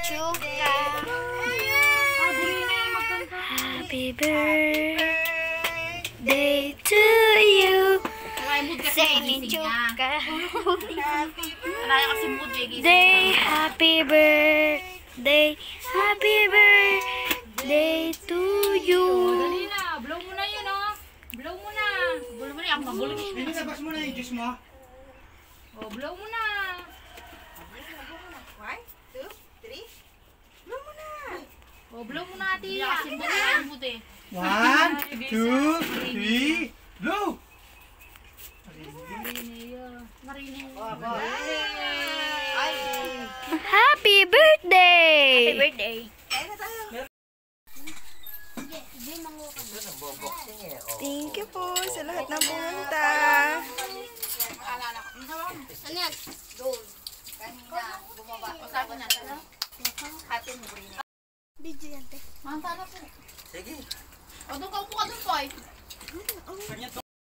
Chuka. Happy birthday to you. Say ni Chuka. Day, happy birthday to you. Dali na, blow mo na yun, oh. Blow mo na. Blow mo na, ang magulo. Labas mo na yung juice mo. Oh, blow mo na. 1, 2, 3. Blow mo na. Oh, blow mo na, ate. Dali na, ang buti. 1, 2, 3, blow! Happy birthday! Happy birthday! Kaya na tayo. Thank you po sa lahat ng pumunta. Ano yan? Gold. Kanina, bumaba. O sabi na. Hatin mo rin. Video yan, te. Mantala po. Sige. O, doon ka upo ka doon, Poy. Kanya to.